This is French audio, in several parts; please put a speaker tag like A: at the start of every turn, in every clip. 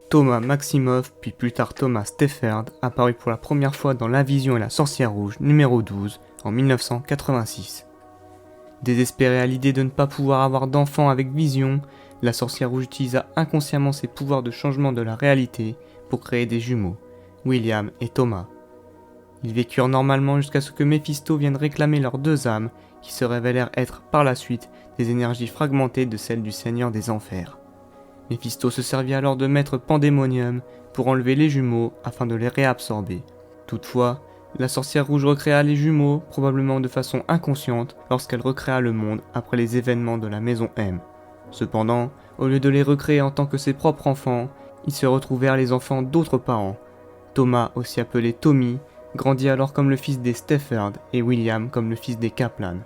A: Thomas Maximoff, puis plus tard Thomas Stefferd, apparut pour la première fois dans La Vision et la Sorcière Rouge numéro 12 en 1986. Désespérée à l'idée de ne pas pouvoir avoir d'enfant avec Vision, la Sorcière Rouge utilisa inconsciemment ses pouvoirs de changement de la réalité pour créer des jumeaux, William et Thomas. Ils vécurent normalement jusqu'à ce que Méphisto vienne réclamer leurs deux âmes, qui se révélèrent être par la suite des énergies fragmentées de celles du Seigneur des Enfers. Méphisto se servit alors de Maître Pandémonium pour enlever les jumeaux afin de les réabsorber. Toutefois, la Sorcière Rouge recréa les jumeaux, probablement de façon inconsciente, lorsqu'elle recréa le monde après les événements de la Maison M. Cependant, au lieu de les recréer en tant que ses propres enfants, ils se retrouvèrent les enfants d'autres parents. Thomas, aussi appelé Tommy, grandit alors comme le fils des Stefferd et William comme le fils des Kaplan.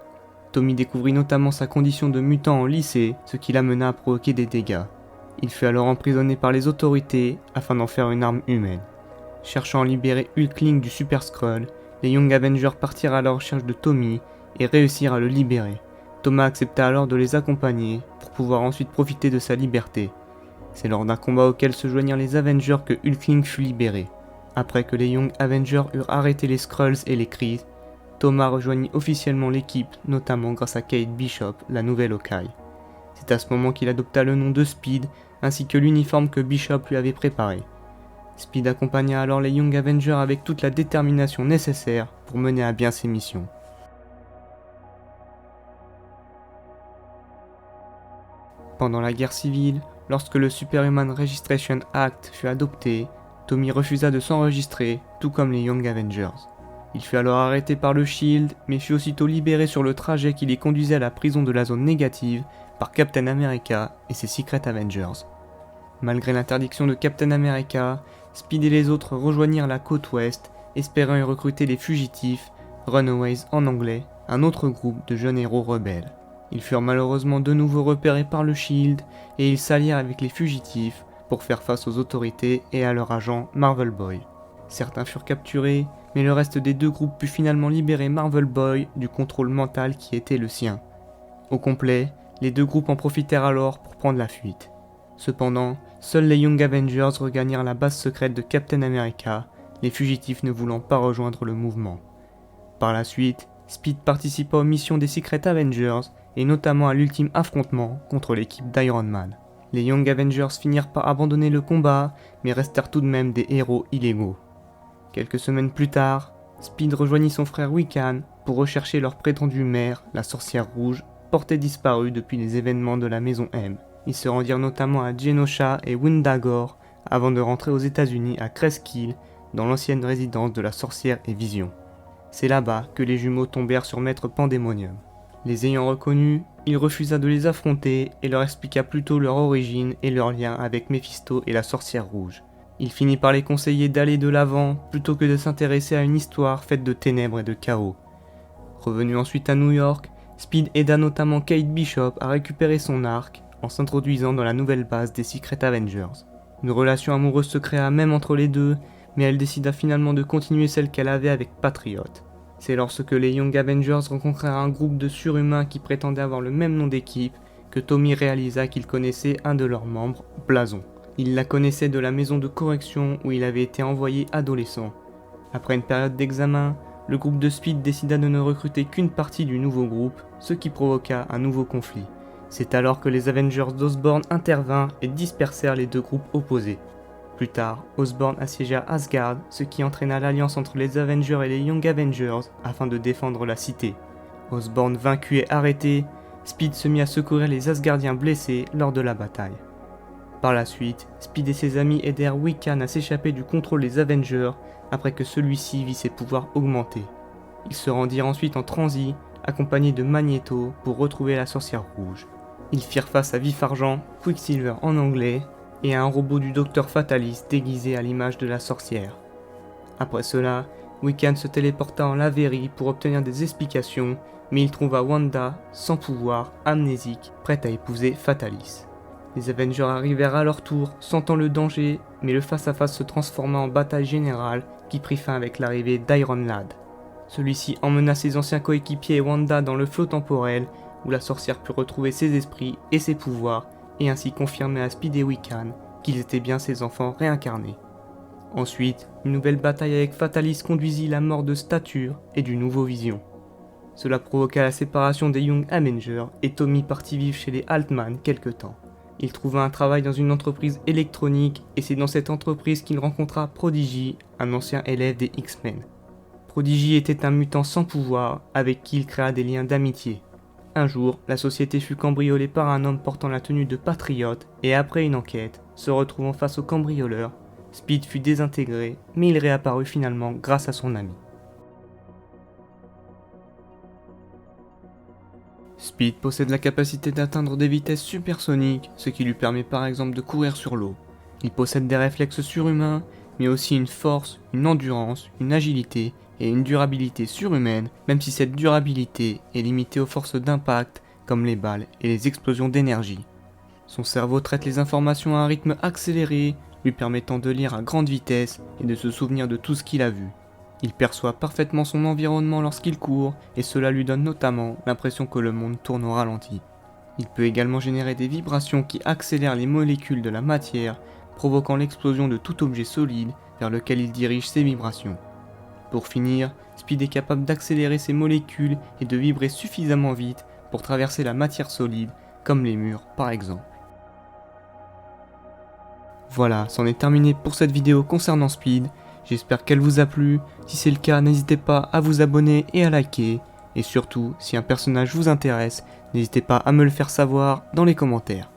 A: Tommy découvrit notamment sa condition de mutant en lycée, ce qui l'amena à provoquer des dégâts. Il fut alors emprisonné par les autorités afin d'en faire une arme humaine. Cherchant à libérer Hulkling du Super Skrull, les Young Avengers partirent à la recherche de Tommy et réussirent à le libérer. Thomas accepta alors de les accompagner pour pouvoir ensuite profiter de sa liberté. C'est lors d'un combat auquel se joignirent les Avengers que Hulkling fut libéré. Après que les Young Avengers eurent arrêté les Skrulls et les Kree, Thomas rejoignit officiellement l'équipe, notamment grâce à Kate Bishop, la nouvelle Hawkeye. C'est à ce moment qu'il adopta le nom de Speed, ainsi que l'uniforme que Bishop lui avait préparé. Speed accompagna alors les Young Avengers avec toute la détermination nécessaire pour mener à bien ses missions. Pendant la guerre civile, lorsque le Superhuman Registration Act fut adopté, Tommy refusa de s'enregistrer, tout comme les Young Avengers. Il fut alors arrêté par le Shield, mais fut aussitôt libéré sur le trajet qui les conduisait à la prison de la zone négative par Captain America et ses Secret Avengers. Malgré l'interdiction de Captain America, Speed et les autres rejoignirent la côte ouest, espérant y recruter les fugitifs, Runaways en anglais, un autre groupe de jeunes héros rebelles. Ils furent malheureusement de nouveau repérés par le Shield et ils s'allièrent avec les fugitifs pour faire face aux autorités et à leur agent Marvel Boy. Certains furent capturés, mais le reste des deux groupes put finalement libérer Marvel Boy du contrôle mental qui était le sien. Au complet, les deux groupes en profitèrent alors pour prendre la fuite. Cependant, seuls les Young Avengers regagnèrent la base secrète de Captain America, les fugitifs ne voulant pas rejoindre le mouvement. Par la suite, Speed participa aux missions des Secret Avengers et notamment à l'ultime affrontement contre l'équipe d'Iron Man. Les Young Avengers finirent par abandonner le combat, mais restèrent tout de même des héros illégaux. Quelques semaines plus tard, Speed rejoignit son frère Wiccan pour rechercher leur prétendue mère, la Sorcière Rouge, portée disparue depuis les événements de la Maison M. Ils se rendirent notamment à Genosha et Wundagore avant de rentrer aux États-Unis à Crestkill, dans l'ancienne résidence de la Sorcière et Vision. C'est là-bas que les jumeaux tombèrent sur Maître Pandémonium. Les ayant reconnus, il refusa de les affronter et leur expliqua plutôt leur origine et leur lien avec Méphisto et la Sorcière Rouge. Il finit par les conseiller d'aller de l'avant plutôt que de s'intéresser à une histoire faite de ténèbres et de chaos. Revenu ensuite à New York, Speed aida notamment Kate Bishop à récupérer son arc en s'introduisant dans la nouvelle base des Secret Avengers. Une relation amoureuse se créa même entre les deux, mais elle décida finalement de continuer celle qu'elle avait avec Patriot. C'est lorsque les Young Avengers rencontrèrent un groupe de surhumains qui prétendaient avoir le même nom d'équipe que Tommy réalisa qu'il connaissait un de leurs membres, Blason. Il la connaissait de la maison de correction où il avait été envoyé adolescent. Après une période d'examen, le groupe de Speed décida de ne recruter qu'une partie du nouveau groupe, ce qui provoqua un nouveau conflit. C'est alors que les Avengers d'Osborn intervinrent et dispersèrent les deux groupes opposés. Plus tard, Osborn assiégea Asgard, ce qui entraîna l'alliance entre les Avengers et les Young Avengers afin de défendre la cité. Osborn vaincu et arrêté, Speed se mit à secourir les Asgardiens blessés lors de la bataille. Par la suite, Speed et ses amis aidèrent Wiccan à s'échapper du contrôle des Avengers après que celui-ci vit ses pouvoirs augmenter. Ils se rendirent ensuite en transit, accompagnés de Magneto pour retrouver la Sorcière Rouge. Ils firent face à Vif-Argent, Quicksilver en anglais, et à un robot du Docteur Fatalis déguisé à l'image de la sorcière. Après cela, Wiccan se téléporta en Latverie pour obtenir des explications, mais il trouva Wanda, sans pouvoir, amnésique, prête à épouser Fatalis. Les Avengers arrivèrent à leur tour, sentant le danger, mais le face-à-face se transforma en bataille générale qui prit fin avec l'arrivée d'Iron Lad. Celui-ci emmena ses anciens coéquipiers et Wanda dans le flot temporel, où la sorcière put retrouver ses esprits et ses pouvoirs, et ainsi confirmer à Speed et Wiccan qu'ils étaient bien ses enfants réincarnés. Ensuite, une nouvelle bataille avec Fatalis conduisit la mort de Stature et du nouveau Vision. Cela provoqua la séparation des Young Avengers et Tommy partit vivre chez les Altman quelque temps. Il trouva un travail dans une entreprise électronique et c'est dans cette entreprise qu'il rencontra Prodigy, un ancien élève des X-Men. Prodigy était un mutant sans pouvoir avec qui il créa des liens d'amitié. Un jour, la société fut cambriolée par un homme portant la tenue de patriote et après une enquête, se retrouvant face au cambrioleur, Speed fut désintégré mais il réapparut finalement grâce à son ami. Speed possède la capacité d'atteindre des vitesses supersoniques, ce qui lui permet par exemple de courir sur l'eau. Il possède des réflexes surhumains, mais aussi une force, une endurance, une agilité et une durabilité surhumaine, même si cette durabilité est limitée aux forces d'impact, comme les balles et les explosions d'énergie. Son cerveau traite les informations à un rythme accéléré, lui permettant de lire à grande vitesse et de se souvenir de tout ce qu'il a vu. Il perçoit parfaitement son environnement lorsqu'il court, et cela lui donne notamment l'impression que le monde tourne au ralenti. Il peut également générer des vibrations qui accélèrent les molécules de la matière, provoquant l'explosion de tout objet solide vers lequel il dirige ces vibrations. Pour finir, Speed est capable d'accélérer ces molécules et de vibrer suffisamment vite pour traverser la matière solide, comme les murs par exemple. Voilà, c'en est terminé pour cette vidéo concernant Speed. J'espère qu'elle vous a plu, si c'est le cas n'hésitez pas à vous abonner et à liker, et surtout si un personnage vous intéresse, n'hésitez pas à me le faire savoir dans les commentaires.